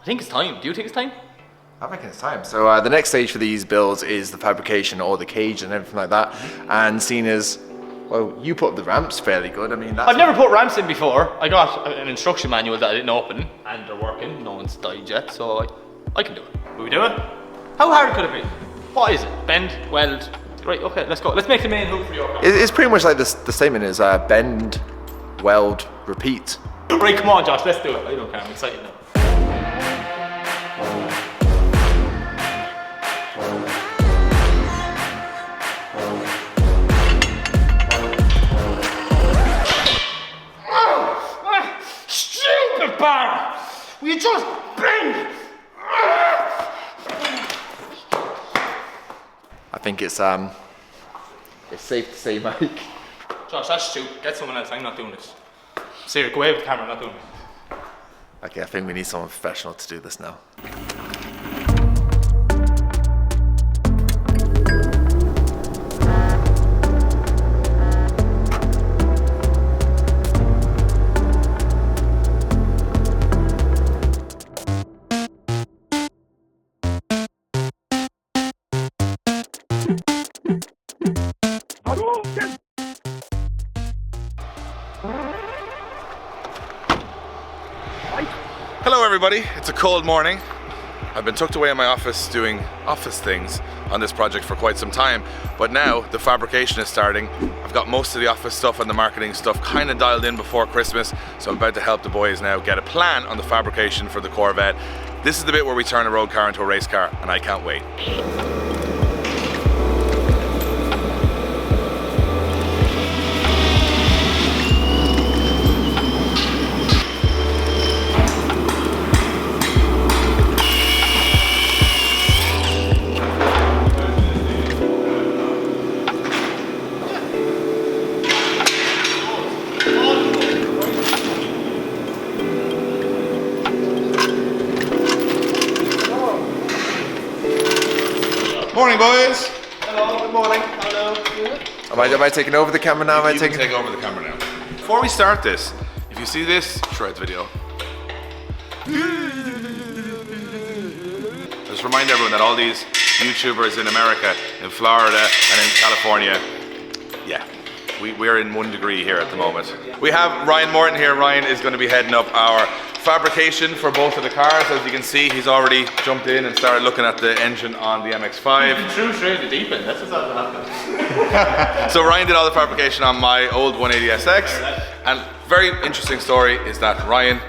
I think it's time. Do you think it's time? I reckon it's time. So the next stage for these builds is the fabrication or the cage and everything like that. And seeing as, well, you put up the ramps fairly good. I mean, that's... I've never put ramps in before. I got an instruction manual that I didn't open, and they're working. No one's died yet, so I can do it. Will we do it? How hard could it be? What is it? Bend, weld. Right, okay, let's go. Let's make the main hook for your car. It's pretty much like this, the statement is bend, weld, repeat. Right, come on, Josh, let's do it. I don't care, I'm excited now. Stupid bar! Will you just bend? I think it's safe to say, Mike. Josh, that's stupid. Get someone else. I'm not doing this. Seriously, go away with the camera. I'm not doing this. Okay, I think we need someone professional to do this now. Hello everybody, it's a cold morning. I've been tucked away in my office doing office things on this project for quite some time, but now the fabrication is starting. I've got most of the office stuff and the marketing stuff kind of dialed in before Christmas, so I'm about to help the boys now get a plan on the fabrication for the Corvette. This is the bit where we turn a road car into a race car, and I can't wait. Morning, boys. Hello, good morning. Hello. Am I taking over the camera now? You can take over the camera now. Before we start this, if you see this shred video, just remind everyone that all these YouTubers in America, in Florida, and in California, yeah, we're in 1 degree here at the moment. We have Ryan Morton here. Ryan is going to be heading up our fabrication for both of the cars. As you can see, he's already jumped in and started looking at the engine on the MX-5. True straight to deep end. That's what's happening. So Ryan did all the fabrication on my old 180SX, and very interesting story is that Ryan,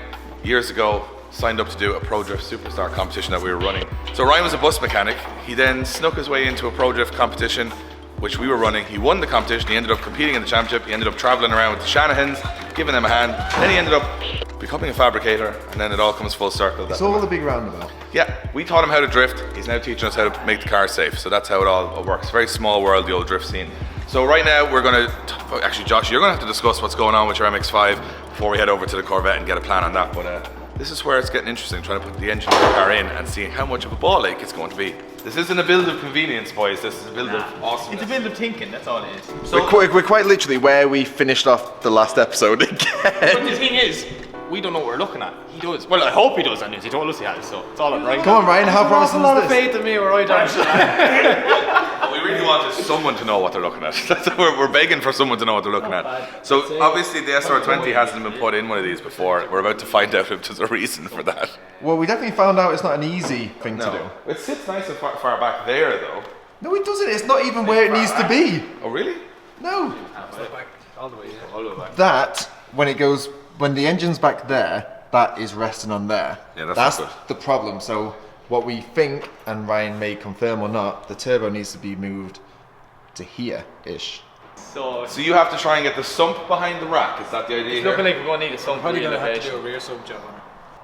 years ago, signed up to do a Pro Drift Superstar competition that we were running. So Ryan was a bus mechanic. He then snuck his way into a Pro Drift competition which we were running. He won the competition, he ended up competing in the championship, he ended up traveling around with the Shanahans, giving them a hand, then he ended up becoming a fabricator, and then it all comes full circle. It's all a big roundabout. Yeah, we taught him how to drift, he's now teaching us how to make the car safe, so that's how it all works. Very small world, the old drift scene. So right now we're going to, actually Josh, you're going to have to discuss what's going on with your MX-5 before we head over to the Corvette and get a plan on that, but this is where it's getting interesting, trying to put the engine of the car in and seeing how much of a ball ache it's going to be. This isn't a build of convenience, boys. This is a build of awesomeness. It's a build of thinking, that's all it is. So we're quite literally where we finished off the last episode again. But the thing is, we don't know what we're looking at. He does. Well, I hope he does, anyways. He told us he has, so it's all on Ryan. Come on, Ryan, how promising is this? A lot of faith in me, or I don't. What we really want is someone to know what they're looking at. We're begging for someone to know what they're looking at. So obviously the SR20 hasn't been put in one of these before. We're about to find out if there's a reason for that. Well, we definitely found out it's not an easy thing to do. It sits nice and far back there, though. No, it doesn't. It's not even where it needs to be. Oh, really? No. All the way, yeah. All the way back. That, when the engine's back there, that is resting on there. Yeah, that's the problem. So what we think, and Ryan may confirm or not, the turbo needs to be moved to here-ish. So you have to try and get the sump behind the rack. Is that the idea? It's looking like we're going to need a sump. Probably going to have to do a rear sump job on it.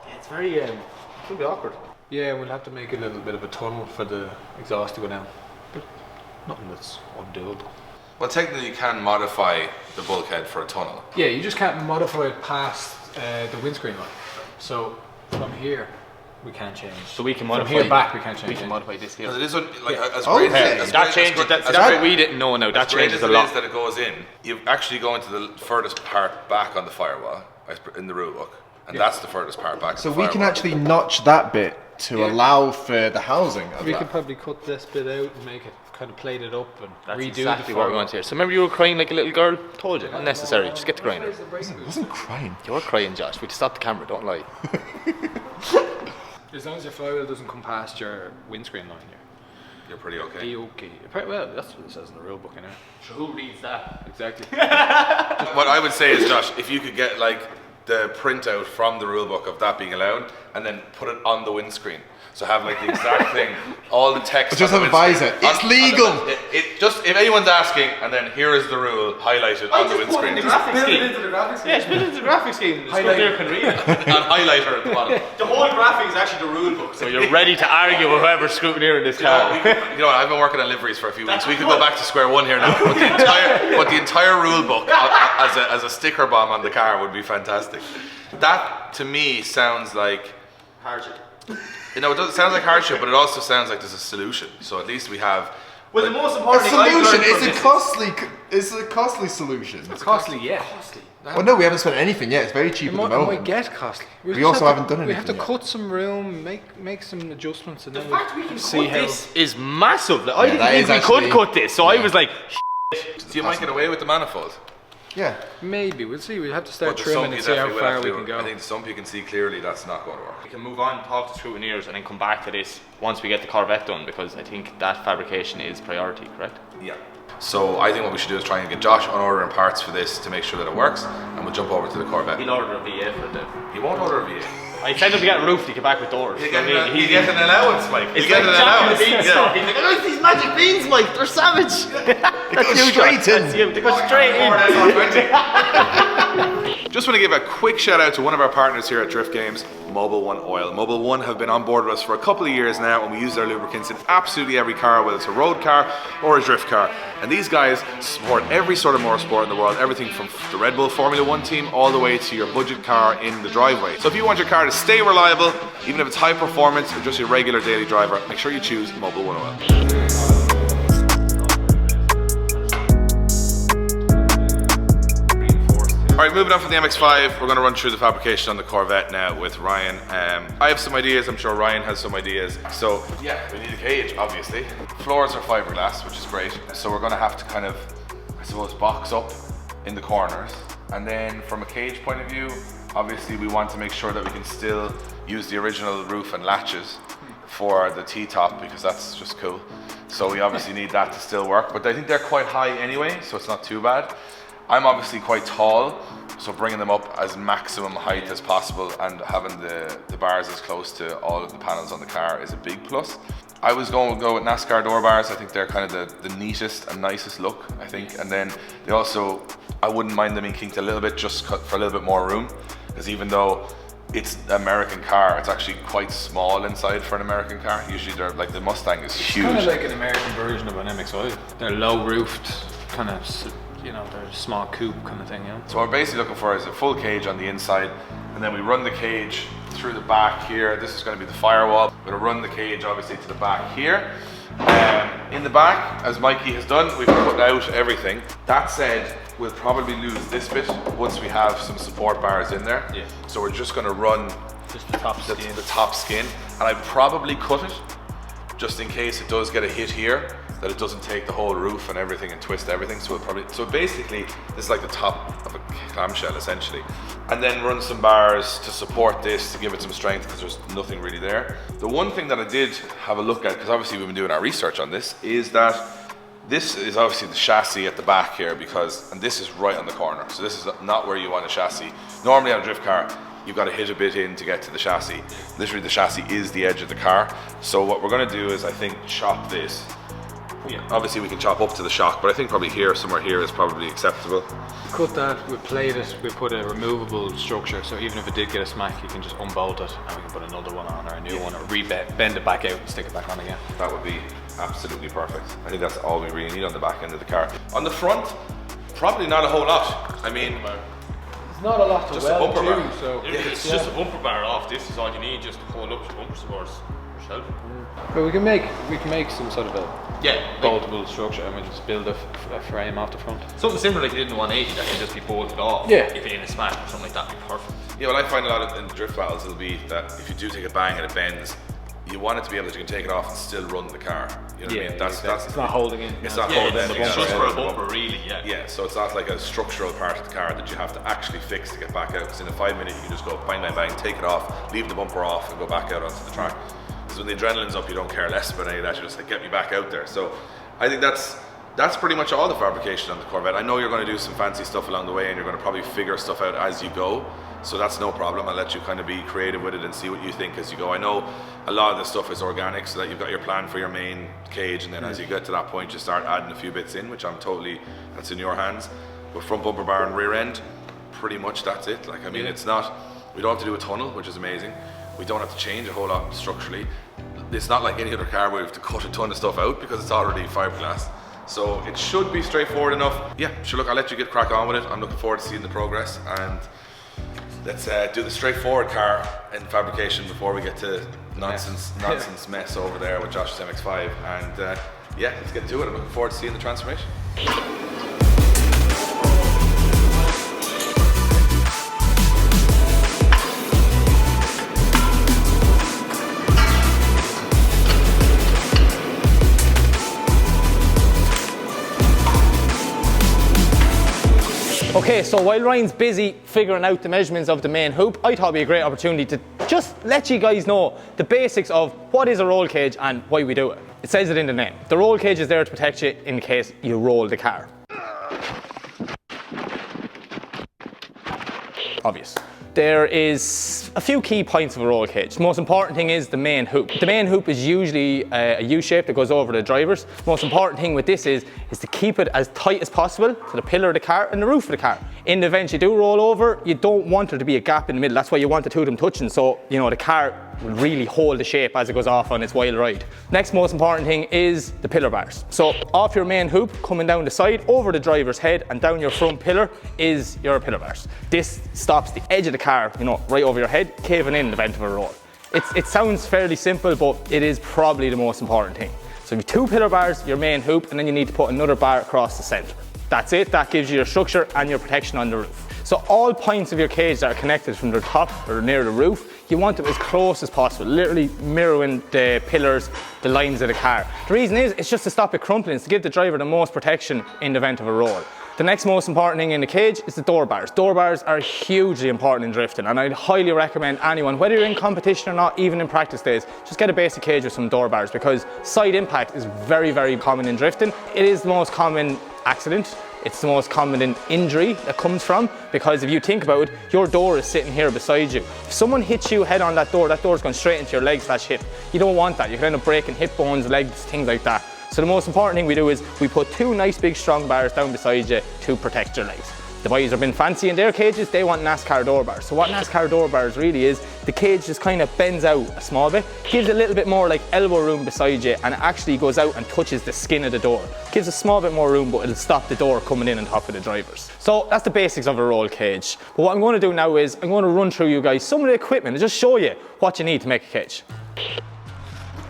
Yeah, it's very, it's going to be awkward. Yeah, we'll have to make a little bit of a tunnel for the exhaust to go down. But nothing that's undoable. Well, technically you can modify the bulkhead for a tunnel. Yeah, you just can't modify it past the windscreen line. So from here, we can't change. So we can modify. From here back, we can't change. We can modify this here. Because it is like as Okay. great as That changes. That's what we didn't know. Now that changes a lot. That it goes in. You actually go into the furthest part back on the firewall in the rule book. and that's the furthest part back. So we can actually notch that bit to allow for the housing of We that. could probably cut this bit out and make it kind of plated up and That's redo exactly the what we want here. So remember you were crying like a little girl? Told you, unnecessary. Just get the grinder. I wasn't crying. You were crying, Josh. We just stopped the camera. Don't lie. As long as your flywheel doesn't come past your windscreen line here. You're pretty okay. Be okay. Well, that's what it says in the rule book, you know. So who reads that? Exactly. What I would say is, Josh, if you could get like the printout from the rule book of that being allowed, and then put it on the windscreen. So have like the exact thing, all the text. But just on the advise windscreen. it. It's legal. It just, if anyone's asking, and then here is the rule highlighted on the windscreen. Graphics scheme. Yeah, it's built into the graphics scheme. So there can read it. And highlighter at the bottom. The whole graphic is actually the rule book. So you're ready to argue with whoever's scrutineering this car. You know what, I've been working on liveries for a few weeks. We could go back to square one here now. But the entire rule book as a sticker bomb on the car would be fantastic. That to me sounds like Hardship. you know, it sounds like hardship, but it also sounds like there's a solution. So at least we have. Well, the most A important thing I've solution. learned from It's a costly solution. It's costly, yeah. Well, no, we haven't spent anything yet. It's very cheap at the It might moment. get costly. We just also have haven't done We have to anything yet. cut some room, make some adjustments, and the then fact we can see cut how. this is massive. Like, I that didn't is think we could actually- cut this, so I was like, So you might get away with the manifold. Yeah. Maybe we'll see. We'll have to start But the trimming sump and you see how definitely will far have we to can do. go. I think the sump you can see clearly that's not going to work. we can move on, talk to scrutineers, and then come back to this once we get the Corvette done, because I think that fabrication is priority, correct? Yeah. So I think what we should do is try and get Josh on ordering parts for this to make sure that it works, and we'll jump over to the Corvette. He'll order a VA for it. He won't order a V8. I sent him to get a roof to get back with doors. You You know get, what I mean? you get an allowance, Mike. You It's get like an allowance. Jack and the Beanstalk. He's like, oh, these magic beans, Mike, they're savage. That's you, straight Jack. in. That's you. They go straight in. Just want to give a quick shout out to one of our partners here at Drift Games, Mobil 1 Oil. Mobil 1 have been on board with us for a couple of years now, and we use their lubricants in absolutely every car, whether it's a road car or a drift car. And these guys support every sort of motorsport in the world, everything from the Red Bull Formula 1 team all the way to your budget car in the driveway. So if you want your car to stay reliable, even if it's high performance or just your regular daily driver, make sure you choose Mobil 1 Oil. Alright, moving on from the MX-5, we're going to run through the fabrication on the Corvette now with Ryan. I have some ideas, I'm sure Ryan has some ideas. So yeah, we need a cage, obviously. Floors are fiberglass, which is great. So we're going to have to kind of, I suppose, box up in the corners. And then from a cage point of view, obviously we want to make sure that we can still use the original roof and latches for the T-top, because that's just cool. So we obviously need that to still work, but I think they're quite high anyway, so it's not too bad. I'm obviously quite tall, so bringing them up as maximum height as possible and having the bars as close to all of the panels on the car is a big plus. I was going to go with NASCAR door bars. I think they're kind of the neatest and nicest look, I think. And then they also, I wouldn't mind them being kinked a little bit just for a little bit more room, because even though it's an American car, it's actually quite small inside for an American car. Usually they're like, the Mustang is huge. Kind of like an American version of an MX-5. They're low roofed, kind of, you know, they're a small coupe kind of thing, you know. So what we're basically looking for is a full cage on the inside, and then we run the cage through the back here. This is going to be the firewall. We're going to run the cage obviously to the back here. In the back, as Mikey has done, we've put out everything. That said, we'll probably lose this bit once we have some support bars in there. Yeah. So we're just going to run Just the top skin. the top skin, and I'd probably cut it just in case it does get a hit here, that it doesn't take the whole roof and everything and twist everything. So basically this is like the top of a clamshell essentially, and then run some bars to support this to give it some strength, because there's nothing really there. The one thing that I did have a look at, because obviously we've been doing our research on this, is that this is obviously the chassis at the back here, and this is right on the corner, so this is not where you want a chassis. Normally on a drift car you've got to hit a bit in to get to the chassis. Literally the chassis is the edge of the car. So what we're going to do is, I think, chop this. Yeah. Obviously we can chop up to the shock, but I think probably here, somewhere here is probably acceptable. Cut that, we plate it, we put a removable structure, so even if it did get a smack, you can just unbolt it and we can put another one on, or a new one, or bend it back out and stick it back on again. That would be absolutely perfect. I think that's all we really need on the back end of the car. On the front, probably not a whole lot. I mean, It's not a lot to just a bumper bar. so It's just a bumper bar off. This is all you need, just to hold up the bumper supports yourself. But we can make some sort of a Yeah, boltable structure, and we just build a frame off the front. something similar like you did in the 180 that can just be bolted off. Yeah. If it in a smash or something like that, would be perfect. Yeah, well, I find a lot in drift battles it'll be that if you do take a bang and it bends, you want it to be able to, you can take it off and still run the car. You know what I mean? That's it's not holding in. It's not holding in. It's just for a bumper, really. Yeah. Yeah, so it's not like a structural part of the car that you have to actually fix to get back out. Because in a 5 minute, you can just go bang, bang, bang, take it off, leave the bumper off, and go back out onto the track. So when the adrenaline's up, you don't care less about any of that. You're just like, get me back out there. So I think that's pretty much all the fabrication on the Corvette. I know you're going to do some fancy stuff along the way, and you're going to probably figure stuff out as you go. So that's no problem. I'll let you kind of be creative with it and see what you think as you go. I know a lot of the stuff is organic, so that you've got your plan for your main cage, and then as you get to that point, you start adding a few bits in, which that's in your hands. But front bumper bar and rear end, pretty much that's it. Like, I mean, it's not, we don't have to do a tunnel, which is amazing. We don't have to change a whole lot structurally. It's not like any other car where we have to cut a ton of stuff out because it's already fiberglass. So it should be straightforward enough. Yeah, sure, look, I'll let you get crack on with it. I'm looking forward to seeing the progress, and let's do the straightforward car in fabrication before we get to nonsense mess over there with Josh's MX-5. And yeah, let's get to it. I'm looking forward to seeing the transformation. Okay, so while Ryan's busy figuring out the measurements of the main hoop, I thought it'd be a great opportunity to just let you guys know the basics of what is a roll cage and why we do it. It says it in the name. The roll cage is there to protect you in case you roll the car. Obvious. There is a few key points of a roll cage. The most important thing is the main hoop. The main hoop is usually a U-shape that goes over the drivers. The most important thing with this is to keep it as tight as possible to the pillar of the car and the roof of the car. In the event you do roll over, you don't want there to be a gap in the middle. That's why you want the two of them touching, so you know the car will really hold the shape as it goes off on its wild ride. Next most important thing is the pillar bars. So off your main hoop, coming down the side, over the driver's head and down your front pillar is your pillar bars. This stops the edge of the car, you know, right over your head, caving in the event of a roll. It sounds fairly simple, but it is probably the most important thing. So you have two pillar bars, your main hoop, and then you need to put another bar across the center. That's it, that gives you your structure and your protection on the roof. So all points of your cage that are connected from the top or near the roof, you want them as close as possible, literally mirroring the pillars, the lines of the car. The reason is, it's just to stop it crumpling, it's to give the driver the most protection in the event of a roll. The next most important thing in the cage is the door bars. Door bars are hugely important in drifting, and I'd highly recommend anyone, whether you're in competition or not, even in practice days, just get a basic cage with some door bars, because side impact is very, very common in drifting. It is the most common accident. It's the most common injury that comes from, because if you think about it, your door is sitting here beside you. If someone hits you head on that door's going straight into your leg/hip. You don't want that. You can end up breaking hip bones, legs, things like that. So the most important thing we do is we put two nice big strong bars down beside you to protect your legs. The boys have been fancy in their cages, they want NASCAR door bars. So what NASCAR door bars really is, the cage just kind of bends out a small bit, gives a little bit more like elbow room beside you, and it actually goes out and touches the skin of the door. Gives a small bit more room, but it'll stop the door coming in on top of the drivers. So that's the basics of a roll cage. But what I'm going to do now is, I'm going to run through you guys some of the equipment and just show you what you need to make a cage.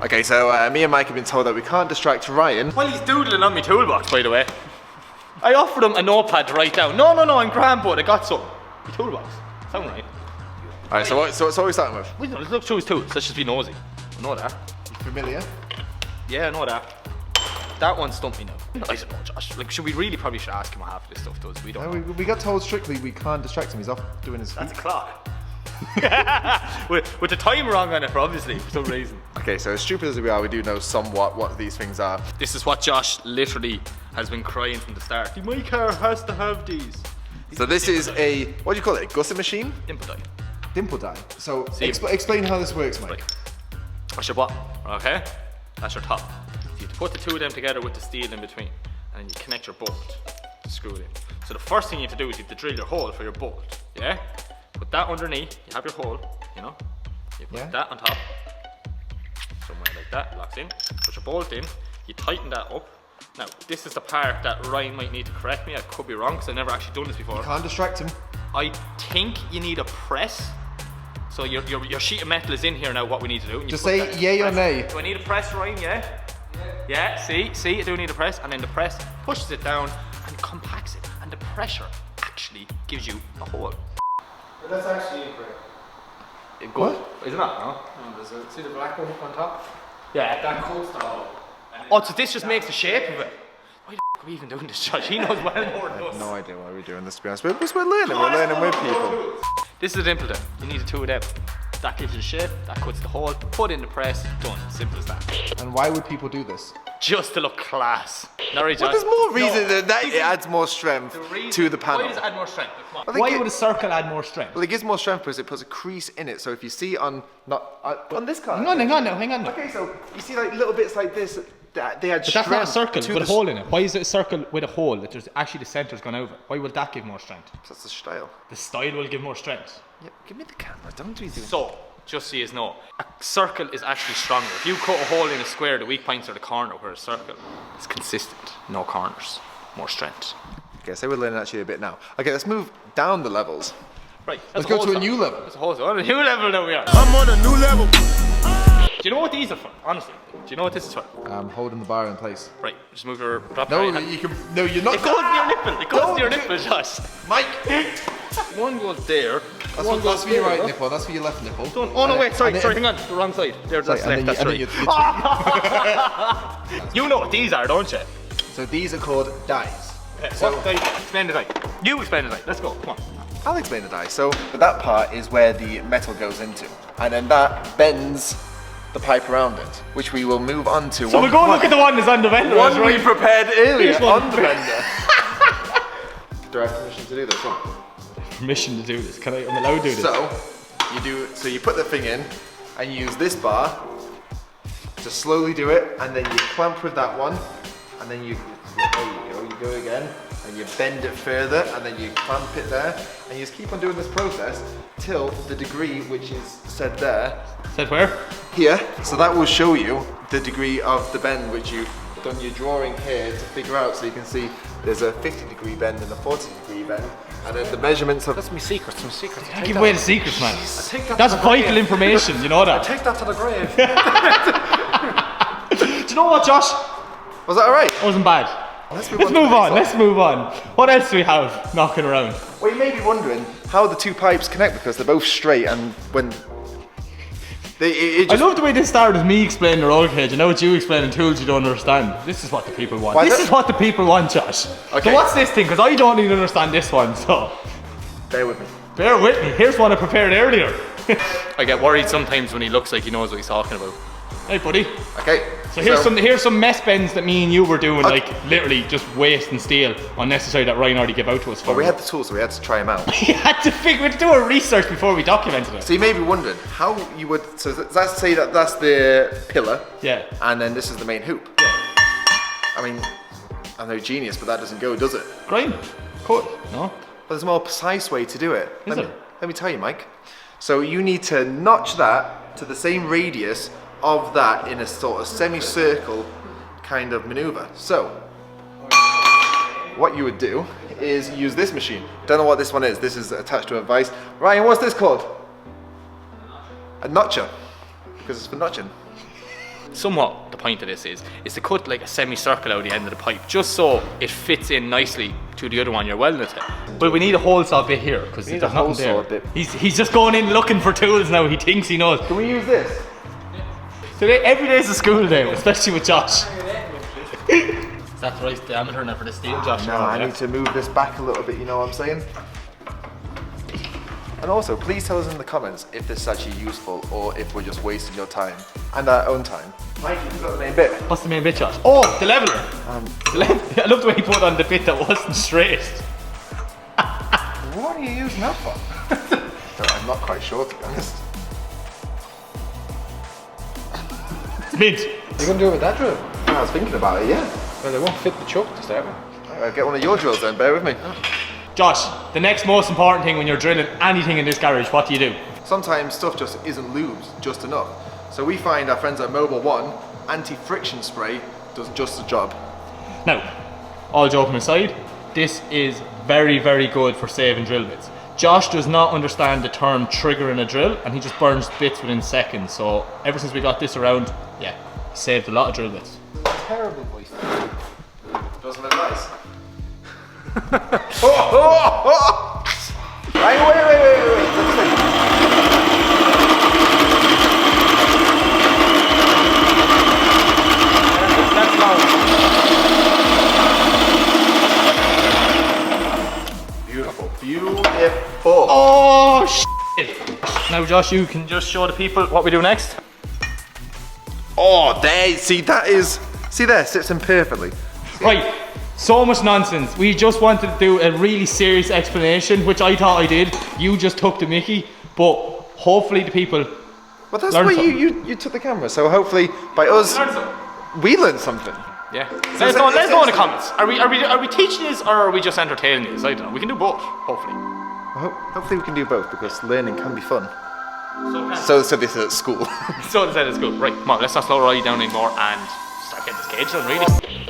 Okay, so me and Mike have been told that we can't distract Ryan. While he's doodling on my toolbox, by the way. I offered him a notepad to write down. No, I'm grand, but I got some. My toolbox. Sound right? Alright, so what are we starting with? Wait, let's look through his tools. Let's just be nosy. I know that. Familiar? Yeah, I know that. That one stumped me now. I don't know, Josh. Like, should ask him what half of this stuff does? We don't know. We got told strictly we can't distract him. He's off doing his... That's a clock. with the time wrong on it, obviously, for some reason. Okay, so as stupid as we are, we do know somewhat what these things are. This is what Josh literally has been crying from the start. My car has to have these. So this is a, what do you call it, a gusset machine? Dimple die. Dimple die. So explain how this works, Mike. That's your bottom, okay? That's your top. You have to put the two of them together with the steel in between, and then you connect your bolt to screw it in. So the first thing you have to do is you have to drill your hole for your bolt, yeah? Put that underneath, you have your hole, you know? You put that on top, somewhere like that, locks in. Put your bolt in, you tighten that up. Now, this is the part that Ryan might need to correct me, I could be wrong because I've never actually done this before. You can't distract him. I think you need a press. So your sheet of metal is in here now, what we need to do. Just say yay or nay. Do I need a press, Ryan? Yeah? Yeah, see, I do need a press. And then the press pushes it down and compacts it. And the pressure actually gives you a hole. But that's actually incorrect. Good. Is it not? No. No, see the black one on top? Yeah. That coats the hole. Oh, so this just makes the shape of it. Why the f are we even doing this, Josh? He knows well more than us. No idea why we're doing this, to be honest. But we're learning. We're learning with people. This is a dimple then. You need the two of them. That gives you the shape, that cuts the hole, put in the press, done. Simple as that. And why would people do this? Just to look class. Not really, Well, Josh. there's more reason than that. It adds more strength to the panel. Why does it add more strength? Come on. I think Why it- would a circle add more strength? Well, it gives more strength because it puts a crease in it. So if you see on on this car. Hang on now. Okay, so you see like little bits like this. They had But that's not a circle to with a the hole in it. Why is it a circle with a hole that there's actually the centre's gone over? Why will that give more strength? That's the style. The style will give more strength. Yeah, give me the camera. Don't do anything. So, just so you know, a circle is actually stronger. If you cut a hole in a square, the weak points are the corner, where a circle is consistent, no corners, more strength. Okay, so we're learning actually a bit now. Okay, let's move down the levels. Right, Let's go to a new level. That's a whole on a new level that we are. I'm on a new level. Do you know what these are for? Honestly, do you know what this is for? Holding the bar in place. Right, just move your drop No, your right hand. you can. No, you're not. It goes to your nipple. It goes to your No, nipple, Josh. Mike. One goes there. That's for your right nipple. That's for your left nipple. Don't. Oh no, And wait. then- Sorry, and sorry. then- Hang on. The wrong side. There's that's Sorry, left. and That's then right. You know what these are, don't you? So these are called dies. So explain the die. You explain the die. Let's go. Come on. I'll explain the die. So that part is where the metal goes into, and then that bends the pipe around it, which we will move on to. So we'll go look at the one that's on the vendor. one right? we prepared earlier Here's one. on the vendor. Do I have permission to do this one? Permission to do this. Can I'm allowed to do this? So you put the thing in and you use this bar to slowly do it, and then you clamp with that one, and then you go again, and you bend it further, and then you clamp it there, and you just keep on doing this process till the degree which is said there, Said where? here. So that will show you the degree of the bend which you've done your drawing here to figure out, so you can see there's a 50-degree bend and a 40-degree bend, and then the measurements of... That's my secrets, my secrets. Don't give away the secrets, man. Take that That's to the vital grave. information. You know that. Take that to the grave. Do you know what, Josh? Was that alright? That wasn't bad. Let's Let's move on. Let's move on. What else do we have knocking around? Well, you may be wondering how the two pipes connect because they're both straight, and when it I just, love the way this started with me explaining the roll cage, and now it's you explaining tools you don't understand. This is what the people want. Why This don't- is what the people want, Josh. Okay. So what's this thing? Because I don't even understand this one, so bear with me. bear with me. Here's one I prepared earlier. I get worried sometimes when he looks like he knows what he's talking about. Hey, buddy. Okay. So here's some mess bends that me and you were doing, like literally just wasting steel unnecessary that Ryan already gave out to us for. Well, we had the tools, so we had to try them out. we had to do a research before we documented it. So you may be wondering how you would. So let's say that that's the pillar, Yeah. and then this is the main hoop. Yeah. I mean, I'm no genius, but that doesn't go, does it? Grind. Cut. No. But there's a more precise way to do it. Is there? Let me tell you, Mike. So you need to notch that to the same radius of that in a sort of semicircle kind of maneuver. So what you would do is use this machine. Don't know what this one is. This is attached to a vise. Ryan, what's this called? A notcher, because it's for notching. Somewhat the point of this is to cut like a semicircle out the end of the pipe, just so it fits in nicely to the other one you're welding it to. But we need a hole saw bit here because need there's a hole nothing saw there. bit. He's just going in looking for tools now. He thinks he knows. Can we use this? Today, every day is a school day, especially with Josh. Is that the right diameter now for the steel, Josh? No, I need to move this back a little bit, you know what I'm saying? And also, please tell us in the comments if this is actually useful or if we're just wasting your time and our own time. Mike, you've got the main bit. What's the main bit, Josh? Oh, the leveler. I love the way he put on the bit that wasn't straight. What are you using that for? I'm not quite sure, to be honest. Mint. You're gonna do it with that drill? I was thinking about it, yeah. Well, they won't fit the chuck to start with. I'll get one of your drills then, bear with me. Josh, the next most important thing when you're drilling anything in this garage, what do you do? Sometimes stuff just isn't lubed just enough. So we find our friends at Mobile One, anti-friction spray does just the job. Now, all joking aside, this is very, very good for saving drill bits. Josh does not understand the term triggering a drill, and he just burns bits within seconds. So ever since we got this around, yeah, saved a lot of drill bits. Terrible voice. Doesn't look nice. Right, wait. That's long. Beautiful. Beautiful. Oh, shit. Now, Josh, you can just show the people what we do next. Oh, there. See, that is. See there, sits in perfectly. Right, so much nonsense. We just wanted to do a really serious explanation, which I thought I did. You just took the mickey, but hopefully the people. Well, that's learn why something. you took the camera. So hopefully, by us, we learned something. Yeah. Let us know in the comments. Are we teaching this or are we just entertaining this? I don't know. We can do both, hopefully. Hopefully, we can do both because learning can be fun. So So this is at school. so that is good. Right, come on, let's not slow Roy down anymore and start getting this cage done, really.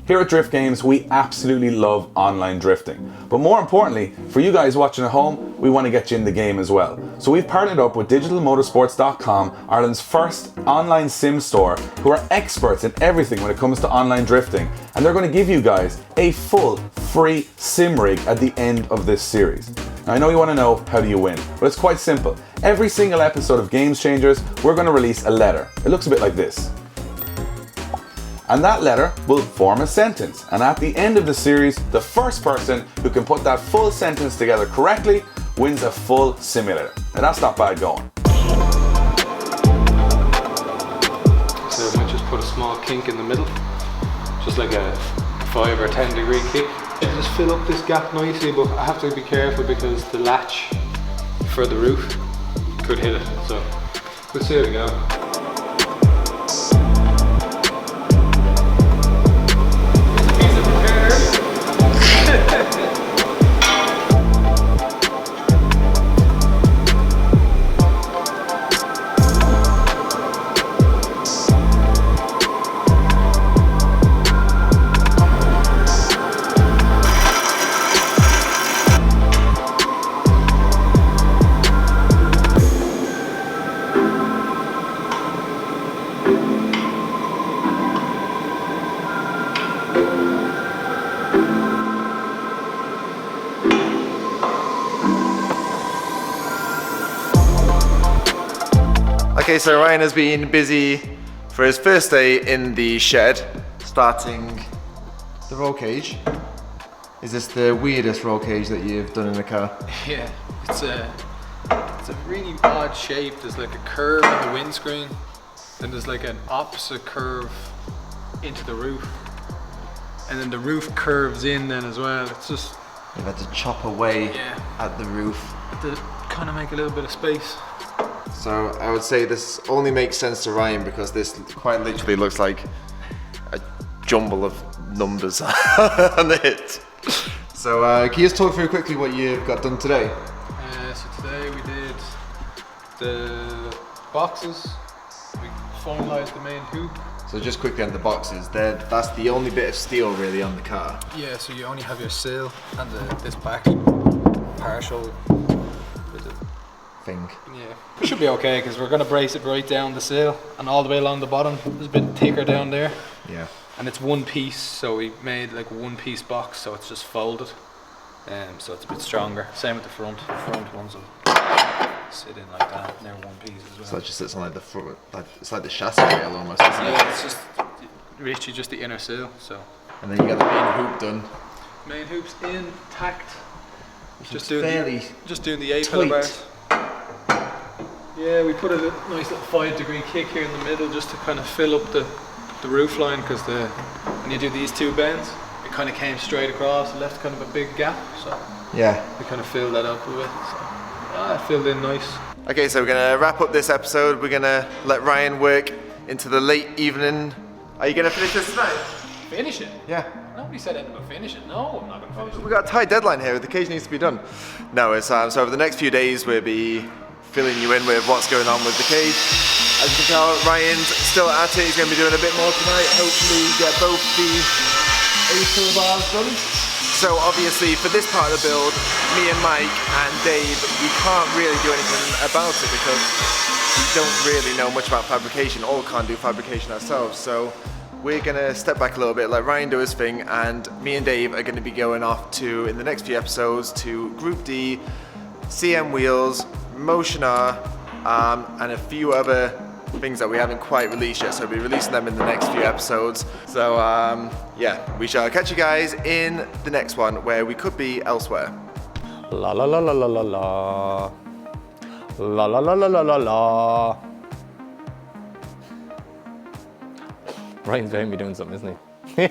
Here at Drift Games, we absolutely love online drifting. But more importantly, for you guys watching at home, we want to get you in the game as well. So we've partnered up with DigitalMotorsports.com, Ireland's first online sim store, who are experts in everything when it comes to online drifting. And they're going to give you guys a full free sim rig at the end of this series. Now, I know you want to know how do you win, but it's quite simple. Every single episode of Games Changers, we're going to release a letter. It looks a bit like this. And that letter will form a sentence. And at the end of the series, the first person who can put that full sentence together correctly wins a full simulator. Now that's not bad going. So I might just put a small kink in the middle, just like a 5 or 10 degree kick. I just fill up this gap nicely, but I have to be careful because the latch for the roof could hit it. So we'll see how we go. Okay, so Ryan has been busy for his first day in the shed, starting the roll cage. Is this the weirdest roll cage that you've done in a car? Yeah, it's a really odd shape. There's like a curve on the windscreen, then there's like an opposite curve into the roof, and then the roof curves in then as well. It's just You've had to chop away at the roof. to kind of make a little bit of space. So I would say this only makes sense to Ryan because this quite literally looks like a jumble of numbers on it. So can you just talk through quickly what you've got done today? So today we did the boxes, we finalised the main hoop. So just quickly on the boxes, that's the only bit of steel really on the car. Yeah, so you only have your sill and this back partial with it. Thing. Yeah, it should be okay because we're going to brace it right down the sill and all the way along the bottom. It's a bit thicker down there. Yeah. And it's one piece, so we made like a one piece box, so it's just folded. So it's a bit stronger. Same with the front. The front ones will sit in like that, and they're one piece as well. So it just sits on like the front, it's like the chassis rail almost, isn't it? Yeah, it's just literally just the inner sill. So And then you got the main hoop done. main hoops intact. Just fairly just doing the 8 tight. millibars. Yeah, we put a nice little 5 degree kick here in the middle just to kind of fill up the roof line, because when you do these two bends, it kind of came straight across and left kind of a big gap. So Yeah. we kind of filled that up a bit. So it filled in nice. Okay, so we're gonna wrap up this episode. We're gonna let Ryan work into the late evening. Are you gonna finish this tonight? Finish it. Yeah. Nobody said anything about finish it. No, I'm not going to finish it. We've got a tight deadline here. The cage needs to be done. No, it's so over the next few days we'll be filling you in with what's going on with the cage. As you can tell, Ryan's still at it. He's going to be doing a bit more tonight. Hopefully get both the 8 millibars done. So obviously for this part of the build, me and Mike and Dave, we can't really do anything about it because we don't really know much about fabrication or can't do fabrication ourselves. So we're gonna step back a little bit, let Ryan do his thing, and me and Dave are gonna be going off to, in the next few episodes, to Group D, CM wheels, motion R, and a few other things that we haven't quite released yet. So we'll be releasing them in the next few episodes. So yeah, we shall catch you guys in the next one where we could be elsewhere. La la la la la la la. La la la la la la la. Ryan's behind me doing something, isn't he?